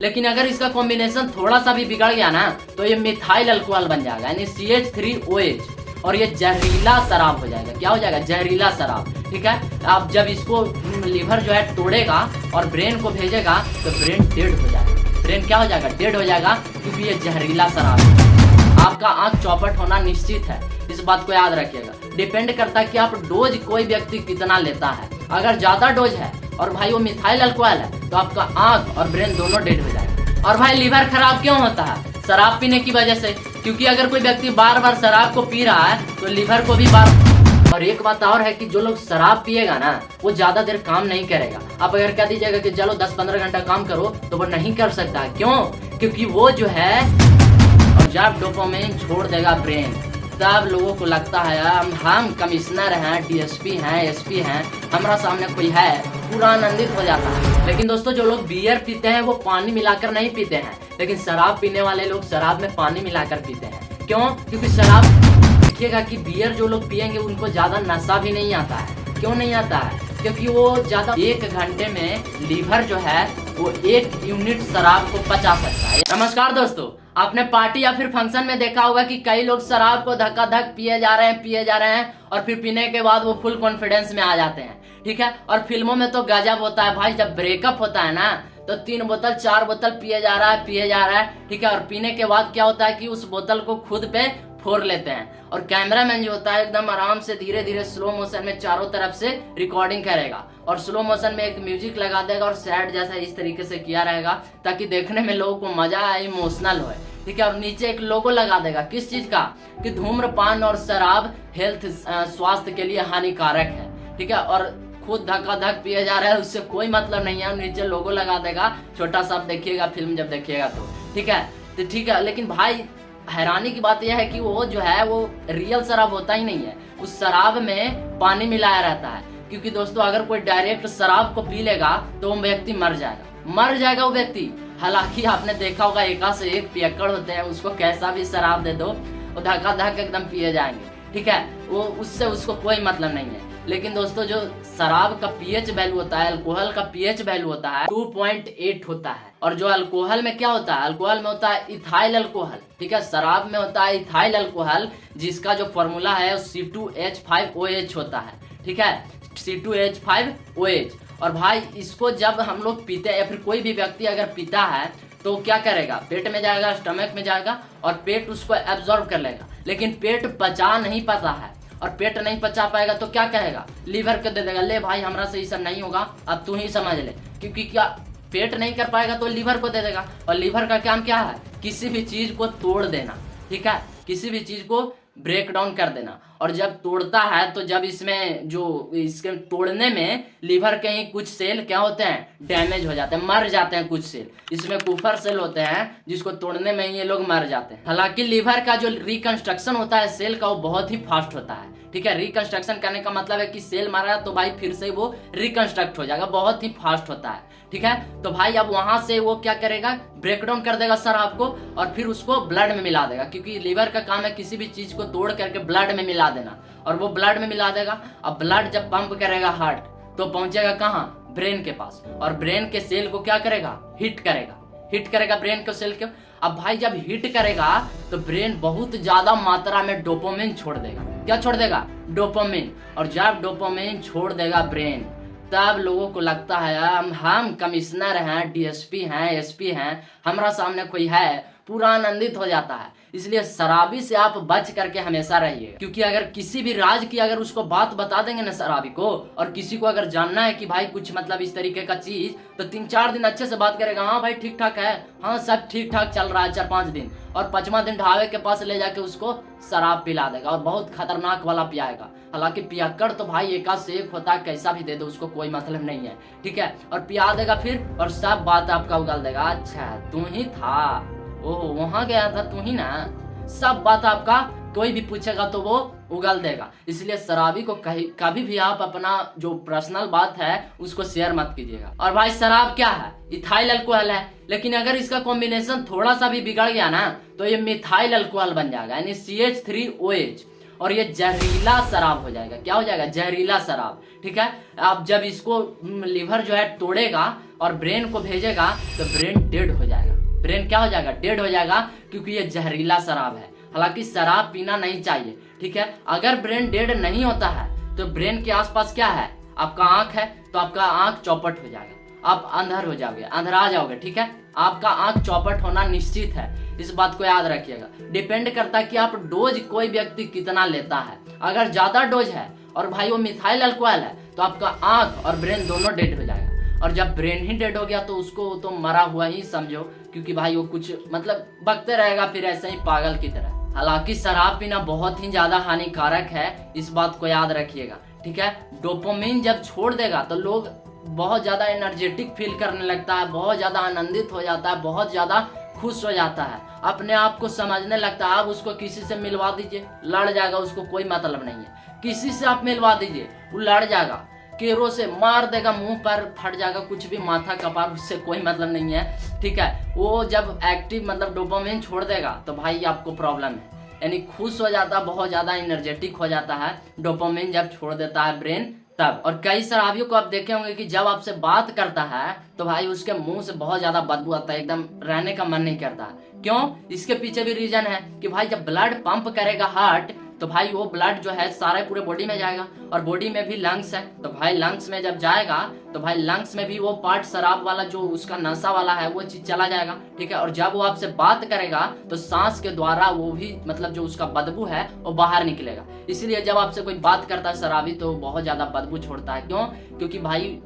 लेकिन अगर इसका कॉम्बिनेशन थोड़ा सा भी बिगड़ गया ना तो ये मिथाइल अल्कोहल बन जाएगा यानी CH3OH और ये जहरीला शराब हो जाएगा। क्या हो जाएगा? जहरीला शराब। ठीक है, अब जब इसको लीवर जो है तोड़ेगा और ब्रेन को भेजेगा तो ब्रेन डेड हो जाएगा। ब्रेन क्या हो जाएगा? डेड हो जाएगा, क्योंकि ये जहरीला शराब है। आपका आंख चौपट होना निश्चित है, इस बात को याद रखिएगा। डिपेंड करता है कि आप डोज कोई व्यक्ति कितना लेता है। अगर ज्यादा डोज है और भाई वो मिथाइल अल्कोहल है तो आपका आंख और ब्रेन दोनों डेड हो जाएगा। और भाई लीवर खराब क्यों होता है? शराब पीने की वजह से, क्योंकि अगर कोई व्यक्ति बार बार शराब को पी रहा है तो लीवर को भी बार। और एक बात और है कि जो लोग शराब पिएगा ना वो ज्यादा देर काम नहीं करेगा। आप अगर कह दीजिएगा कि चलो 10-15 घंटा काम करो तो वो नहीं कर सकता। क्यों? क्योंकि वो जो है और जब डोपामाइन छोड़ देगा ब्रेन तब लोगों को लगता है हम कमिश्नर हैं, DSP हैं, SP हैं, हमारा सामने कोई है, पूरा आनंदित हो जाता है। लेकिन दोस्तों जो लोग बियर पीते हैं वो पानी मिलाकर नहीं पीते हैं, लेकिन शराब पीने वाले लोग शराब में पानी मिलाकर पीते हैं। क्यों? क्योंकि शराब देखिएगा कि बियर जो लोग पियेंगे उनको ज्यादा नशा भी नहीं आता है। क्यों नहीं आता है? क्योंकि वो ज्यादा 1 घंटे में लीवर जो है वो 1 यूनिट शराब को पचा सकता है। नमस्कार दोस्तों, आपने पार्टी या फिर फंक्शन में देखा होगा कि कई लोग शराब को धक्का धक पिए जा रहे हैं और फिर पीने के बाद वो फुल कॉन्फिडेंस में आ जाते हैं। ठीक है, और फिल्मों में तो गजब होता है भाई, जब ब्रेकअप होता है ना तो 3 बोतल 4 बोतल पिए जा रहा है। ठीक है, और पीने के बाद क्या होता है कि उस बोतल को खुद पे फोड़ लेते हैं और कैमरामैन जो होता है एकदम आराम से धीरे धीरे स्लो मोशन में चारों तरफ से रिकॉर्डिंग करेगा और स्लो मोशन में एक म्यूजिक लगा देगा और सैड जैसा इस तरीके से किया रहेगा ताकि देखने में लोगों को मजा आए, इमोशनल हो। ठीक है, और नीचे एक लोगो लगा देगा किस चीज का? कि धूम्रपान और शराब हेल्थ स्वास्थ्य के लिए हानिकारक है। ठीक है, और खुद धक्का धक पिए जा रहा है उससे कोई मतलब नहीं है, नीचे लोगो लगा देगा छोटा सा। देखिएगा फिल्म जब देखिएगा तो ठीक है, लेकिन भाई हैरानी की बात यह है कि वो जो है वो रियल शराब होता ही नहीं है, उस शराब में पानी मिलाया रहता है। क्योंकि दोस्तों अगर कोई डायरेक्ट शराब को पी लेगा तो वो व्यक्ति मर जाएगा वो व्यक्ति। हालांकि आपने देखा होगा एका से एक पियक्कड़ होते हैं, उसको कैसा भी शराब दे दो वो धक्का धक एकदम पिए जाएंगे। ठीक है, वो उससे उसको कोई मतलब नहीं है। लेकिन दोस्तों जो शराब का पीएच वैल्यू होता है, अल्कोहल का पीएच वैल्यू होता है 2.8 होता है। और जो अल्कोहल में क्या होता है? अल्कोहल में होता है इथाइल अल्कोहल। ठीक है, शराब में होता है इथाइल अल्कोहल जिसका जो फॉर्मूला है C2H5OH होता है। ठीक है, C2H5OH। और भाई इसको जब हम लोग पीते हैं या फिर कोई भी व्यक्ति अगर पीता है तो क्या करेगा? पेट में जाएगा, स्टमक में जाएगा और पेट उसको एब्जॉर्ब कर लेगा। लेकिन पेट पचा नहीं पाता है, और पेट नहीं पचा पाएगा तो क्या कहेगा? लीवर को दे देगा, ले भाई हमरा से ये सब नहीं होगा, अब तू ही समझ ले। क्योंकि क्या पेट नहीं कर पाएगा तो लीवर को दे देगा, और लीवर का काम क्या है? किसी भी चीज को तोड़ देना। ठीक है, किसी भी चीज को ब्रेक डाउन कर देना। और जब तोड़ता है तो जब इसमें जो इसके तोड़ने में लीवर के ही कुछ सेल क्या होते हैं? डैमेज हो जाते हैं, मर जाते हैं कुछ सेल। इसमें कुफर सेल होते हैं जिसको तोड़ने में ही ये लोग मर जाते हैं। हालांकि लीवर का जो रिकंस्ट्रक्शन होता है सेल का वो बहुत ही फास्ट होता है। ठीक है, रिकंस्ट्रक्शन करने का मतलब है कि सेल मारा तो भाई फिर से वो रिकंस्ट्रक्ट हो जाएगा, बहुत ही फास्ट होता है। ठीक है, तो भाई अब वहां से वो क्या करेगा? ब्रेक डाउन कर देगा शराब को और फिर उसको ब्लड में मिला देगा। क्योंकि लीवर का काम है किसी भी चीज को तोड़ करके ब्लड में मिला देना, और वो ब्लड में मिला देगा। अब ब्लड जब पंप करेगा हार्ट तो पहुंचेगा कहाँ? ब्रेन के पास, और ब्रेन के सेल को क्या करेगा? हिट करेगा ब्रेन के सेल के। अब भाई जब हिट करेगा तो ब्रेन बहुत ज्यादा मात्रा में डोपामाइन छोड़ देगा। क्या छोड़ देगा? डोपामाइन। और जब डोपामाइन छोड़ देगा ब्रेन तब लोगों को लगता है हम कमिश्नर हैं, DSP हैं, SP हैं, हमारा सामने कोई है, पूरा आनंदित हो जाता है। इसलिए शराबी से आप बच करके हमेशा रहिए। क्योंकि अगर किसी भी राज की अगर उसको बात बता देंगे ना शराबी को, और किसी को अगर जानना है कि भाई कुछ मतलब इस तरीके का चीज, तो 3-4 दिन अच्छे से बात करेगा, हाँ भाई ठीक ठाक है, हाँ सब ठीक ठाक चल रहा है 4-5 दिन, और 5वां दिन ढाबे के पास ले जाके उसको शराब पिला देगा और बहुत खतरनाक वाला पियाएगा। हालांकि पियक्कड़ तो भाई एका से एक होता है, कैसा भी दे दो उसको कोई मतलब नहीं है। ठीक है, और पिया देगा फिर और सब बात आपका उगल देगा, अच्छा तू ही था, ओह वहां गया था तू ही ना, सब बात आपका कोई भी पूछेगा तो वो उगल देगा। इसलिए शराबी को कभी भी आप अपना जो पर्सनल बात है उसको शेयर मत कीजिएगा। और भाई शराब क्या है? इथाइल अल्कोहल है, लेकिन अगर इसका कॉम्बिनेशन थोड़ा सा भी बिगड़ गया ना तो ये मिथाइल अल्कोहल बन जाएगा यानी CH3OH और ये जहरीला शराब हो जाएगा। क्या हो जाएगा? जहरीला शराब। ठीक है, अब जब इसको लीवर जो है तोड़ेगा और ब्रेन को भेजेगा तो ब्रेन डेड हो जाएगा। ब्रेन क्या हो जाएगा? डेड हो जाएगा, क्योंकि ये जहरीला शराब है। हालांकि शराब पीना नहीं चाहिए। ठीक है, अगर ब्रेन डेड नहीं होता है तो ब्रेन के आसपास क्या है? आपका आंख है, तो आपका आंख चौपट हो जाएगा, आप अंधर हो जाओगे, अंधरा जाओगे। ठीक है, आपका आंख चौपट होना निश्चित है, इस बात को याद रखिएगा। डिपेंड करता है कि आप डोज कोई व्यक्ति कितना लेता है। अगर ज्यादा डोज है और भाई वो मिथाइल अल्कोहल है तो आपका आंख और ब्रेन दोनों डेड हो जाएगा। और जब ब्रेन ही डेड हो गया तो उसको तो मरा हुआ ही समझो, क्योंकि भाई वो कुछ मतलब बकते रहेगा फिर ऐसे ही पागल की तरह। हालांकि शराब पीना बहुत ही ज्यादा हानिकारक है, इस बात को याद रखिएगा। ठीक है, डोपामिन जब छोड़ देगा तो लोग बहुत ज्यादा एनर्जेटिक फील करने लगता है, बहुत ज्यादा आनंदित हो जाता है, बहुत ज्यादा खुश हो जाता है, अपने आप को समझने लगता है। आप उसको किसी से मिलवा दीजिए, लड़ जाएगा, उसको कोई मतलब नहीं है। किसी से आप मिलवा दीजिए, वो लड़ जाएगा, केरों से मार देगा, मुंह पर फट जाएगा, कुछ भी, माथा कपार, उससे कोई मतलब नहीं है। ठीक है, वो जब एक्टिव मतलब डोपामिन छोड़ देगा तो भाई आपको प्रॉब्लम है, यानी खुश हो जाता है, बहुत ज्यादा एनर्जेटिक हो जाता है डोपामिन जब छोड़ देता है ब्रेन तब। और कई शराबियों को आप देखे होंगे कि जब आपसे बात करता है तो भाई उसके मुंह से बहुत ज्यादा बदबू आता है, एकदम रहने का मन नहीं करता। क्यों? इसके पीछे भी रीजन है कि भाई जब ब्लड पंप करेगा हार्ट तो भाई वो ब्लड जो है सारे पूरे बॉडी में जाएगा, और बॉडी में भी लंग्स है, तो भाई लंग्स में जब जाएगा तो भाई लंग्स में भी वो पार्ट शराब वाला जो उसका नशा वाला है वो चीज चला जाएगा। ठीक है, और जब वो आपसे बात करेगा तो सांस के द्वारा वो भी मतलब जो उसका बदबू है वो बाहर निकलेगा। इसलिए जब आपसे कोई बात करता है शराबी तो बहुत ज्यादा बदबू छोड़ता है। क्यों? क्योंकि भाई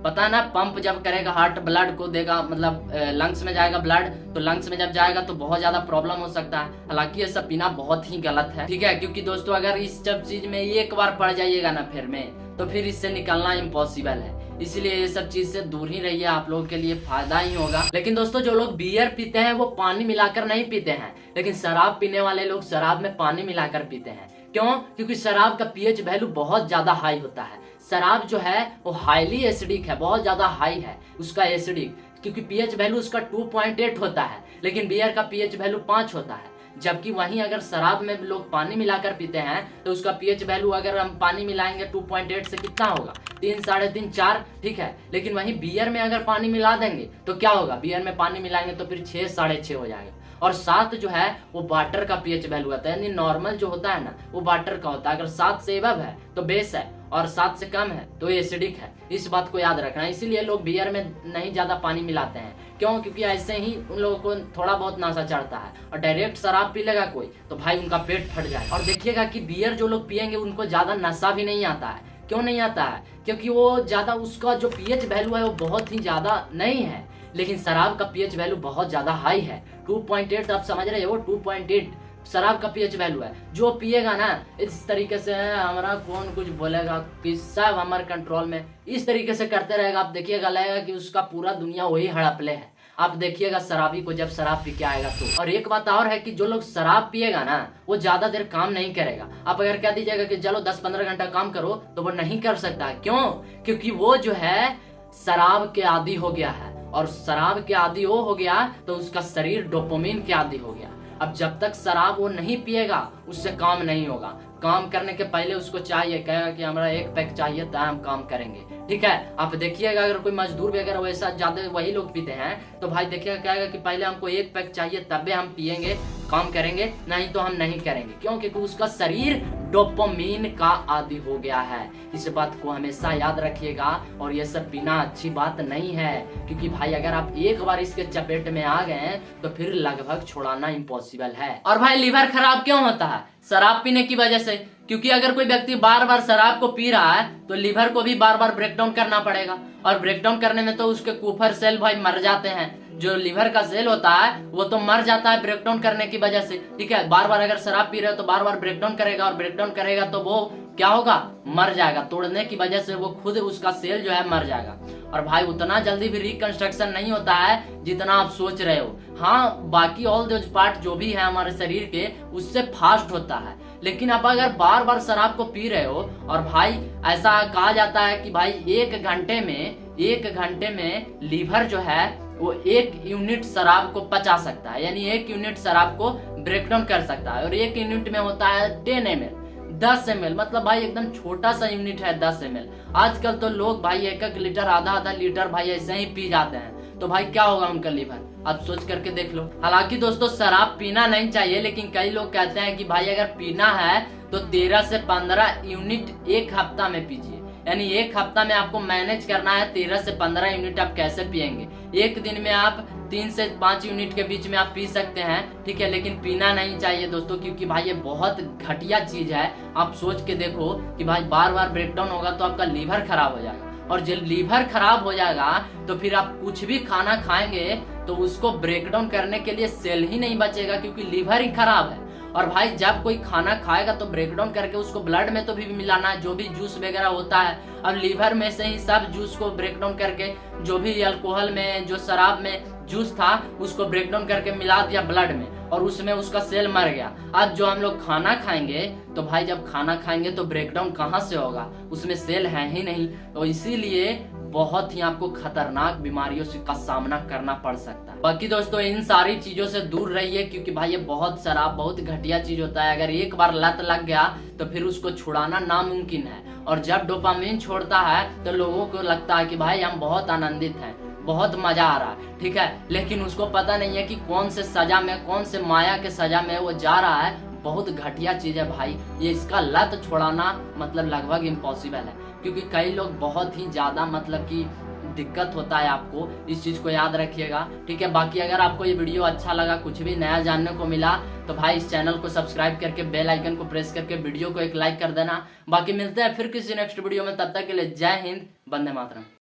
पता ना, पंप जब करेगा हार्ट ब्लड को देगा, मतलब लंग्स में जाएगा ब्लड, तो लंग्स में जब जाएगा तो बहुत ज्यादा प्रॉब्लम हो सकता है। हालांकि ये सब पीना बहुत ही गलत है। ठीक है, क्योंकि दोस्तों अगर इस सब चीज में एक बार पड़ जाइएगा ना फिर में, तो फिर इससे निकलना इम्पॉसिबल है। इसलिए ये सब चीज से दूर ही रहिए, आप लोगों के लिए फायदा ही होगा। लेकिन दोस्तों जो लोग बियर पीते हैं वो पानी मिलाकर नहीं पीते हैं, लेकिन शराब पीने वाले लोग शराब में पानी मिलाकर पीते हैं। क्यों? क्योंकि शराब का पीएच वैल्यू बहुत ज्यादा हाई होता है। शराब जो है वो हाईली एसिडिक है, बहुत ज्यादा हाई है उसका एसिडिक, क्योंकि पीएच वैल्यू उसका 2.8 होता है, लेकिन बियर का पीएच वैल्यू 5 होता है। जबकि वहीं अगर शराब में लोग पानी मिलाकर पीते हैं तो उसका पीएच वैल्यू अगर हम पानी मिलाएंगे 2.8 से कितना होगा? 3, 3.5, 4। ठीक है, लेकिन वहीं बियर में अगर पानी मिला देंगे तो क्या होगा? बियर में पानी मिलाएंगे तो फिर 6, 6.5 हो जाएगा। और 7 जो है वो वाटर का पीएच वैल्यू आता है, यानी नॉर्मल जो होता है ना वो वाटर का होता है। अगर 7 से एबव है तो बेस है, और 7 से कम है तो एसिडिक है। इस बात को याद रखना है। इसीलिए लोग बियर में नहीं ज्यादा पानी मिलाते हैं। क्यों? क्योंकि ऐसे ही उन लोगों को थोड़ा बहुत नशा चढ़ता है, और डायरेक्ट शराब पी लेगा कोई तो भाई उनका पेट फट जाए। और देखिएगा कि बियर जो लोग पियेंगे उनको ज्यादा नशा भी नहीं आता है। क्यों नहीं आता है? क्योंकि वो ज्यादा, उसका जो पीएच वैल्यू है वो बहुत ही ज्यादा नहीं है, लेकिन शराब का पीएच वैल्यू बहुत ज्यादा हाई है। 2.8 आप समझ रहे हो? 2.8 शराब का पीएच वैल्यू है। जो पिएगा ना इस तरीके से, हमारा कौन कुछ बोलेगा कि सब हमारे कंट्रोल में, इस तरीके से करते रहेगा, आप देखिएगा लगेगा कि उसका पूरा दुनिया वही हड़पले है। आप देखिएगा शराबी को जब शराब पी के आएगा तो। और एक बात और है कि जो लोग शराब पिएगा ना वो ज्यादा देर काम नहीं करेगा। आप अगर कह दीजिएगा कि चलो 10-15 घंटा काम करो तो वो नहीं कर सकता। क्यों? क्योंकि वो जो है शराब के आदी हो गया है, और शराब के आदी वो हो गया तो उसका शरीर डोपामिन के आदी हो गया। अब जब तक शराब वो नहीं पिएगा उससे काम नहीं होगा। काम करने के पहले उसको चाहिए, कहेगा कि हमारा 1 पैक चाहिए तो हम काम करेंगे। ठीक है, आप देखिएगा अगर कोई मजदूर भी अगर वैसा ज्यादा वही लोग पीते हैं तो भाई देखिएगा कहेगा कि पहले हमको 1 पैक चाहिए तबे हम पिएंगे, काम करेंगे, नहीं तो हम नहीं करेंगे। क्यों? क्योंकि उसका शरीर डोपामिन का आदी हो गया है। इस बात को हमेशा याद रखिएगा। और ये सब पीना अच्छी बात नहीं है, क्योंकि भाई अगर आप एक बार इसके चपेट में आ गए तो फिर लगभग छुड़ाना इम्पॉसिबल है। और भाई लीवर खराब क्यों होता है? शराब पीने की वजह से। क्योंकि अगर कोई व्यक्ति बार बार शराब को पी रहा है तो लीवर को भी बार बार ब्रेकडाउन करना पड़ेगा, और ब्रेकडाउन करने में तो उसके कुफर सेल भाई मर जाते हैं। जो लीवर का सेल होता है वो तो मर जाता है ब्रेकडाउन करने की वजह से। ठीक है, बार बार अगर शराब पी रहे हो तो बार बार ब्रेकडाउन करेगा, और ब्रेकडाउन करेगा तो वो क्या होगा? मर जाएगा। तोड़ने की वजह से वो खुद उसका सेल जो है मर जाएगा। और भाई उतना जल्दी भी रिकंस्ट्रक्शन नहीं होता है जितना आप सोच रहे हो। हाँ, बाकी ऑल दोज पार्ट जो भी है हमारे शरीर के उससे फास्ट होता है, लेकिन आप अगर बार बार शराब को पी रहे हो, और भाई ऐसा कहा जाता है कि भाई 1 घंटे में लीवर जो है वो 1 यूनिट शराब को पचा सकता है, यानी 1 यूनिट शराब को ब्रेकडाउन कर सकता है। और 1 यूनिट में होता है 10 ml, 10 ml, मतलब भाई एकदम छोटा सा यूनिट है 10 ml। आजकल तो लोग भाई 1-1 लीटर, आधा-आधा लीटर भाई ऐसे ही पी जाते हैं, तो भाई क्या होगा उनका लीवर, आप सोच करके देख लो। हालांकि दोस्तों शराब पीना नहीं चाहिए, लेकिन कई लोग कहते हैं कि भाई अगर पीना है तो 13 से 15 यूनिट एक हफ्ता में पीजिए, यानी एक हफ्ता में आपको मैनेज करना है 13 से 15 यूनिट आप कैसे पियेंगे। एक दिन में आप 3 से 5 यूनिट के बीच में आप पी सकते हैं, ठीक है, लेकिन पीना नहीं चाहिए दोस्तों, क्योंकि भाई ये बहुत घटिया चीज है। आप सोच के देखो कि भाई बार बार ब्रेकडाउन होगा तो आपका लीवर खराब हो जाएगा, और जब लीवर खराब हो जाएगा तो फिर आप कुछ भी खाना खाएंगे तो उसको ब्रेकडाउन करने के लिए सेल ही नहीं बचेगा, क्योंकि लीवर ही खराब है। और भाई जब कोई खाना खाएगा तो ब्रेकडाउन करके उसको ब्लड में तो भी मिलाना है, जो भी जूस वगैरह होता है। अब लीवर में से ही सब जूस को ब्रेकडाउन करके, जो भी अल्कोहल में, जो शराब में जूस था उसको ब्रेकडाउन करके मिला दिया ब्लड में, और उसमें उसका सेल मर गया। आज जो हम लोग खाना खाएंगे तो भाई जब खाना खाएंगे तो ब्रेकडाउन कहाँ से होगा, उसमें सेल है ही नहीं। तो इसीलिए बहुत ही आपको खतरनाक बीमारियों से का सामना करना पड़ सकता है। बाकी दोस्तों इन सारी चीजों से दूर रहिए, क्योंकि भाई ये बहुत शराब बहुत घटिया चीज होता है। अगर एक बार लत लग गया तो फिर उसको छुड़ाना नामुमकिन है। और जब डोपामिन छोड़ता है तो लोगों को लगता है कि भाई हम बहुत आनंदित हैं, बहुत मजा आ रहा है, ठीक है, लेकिन उसको पता नहीं है कि कौन से सजा में, कौन से माया के सजा में वो जा रहा है। बहुत घटिया चीज है भाई, ये इसका लत छोड़ाना मतलब लगभग इम्पॉसिबल है, क्योंकि कई लोग बहुत ही ज्यादा मतलब कि दिक्कत होता है। आपको इस चीज को याद रखिएगा, ठीक है। बाकी अगर आपको ये वीडियो अच्छा लगा, कुछ भी नया जानने को मिला, तो भाई इस चैनल को सब्सक्राइब करके बेल आइकन को प्रेस करके वीडियो को एक लाइक कर देना। बाकी मिलते हैं फिर किसी नेक्स्ट वीडियो में, तब तक के लिए जय हिंद, वंदे मातरम।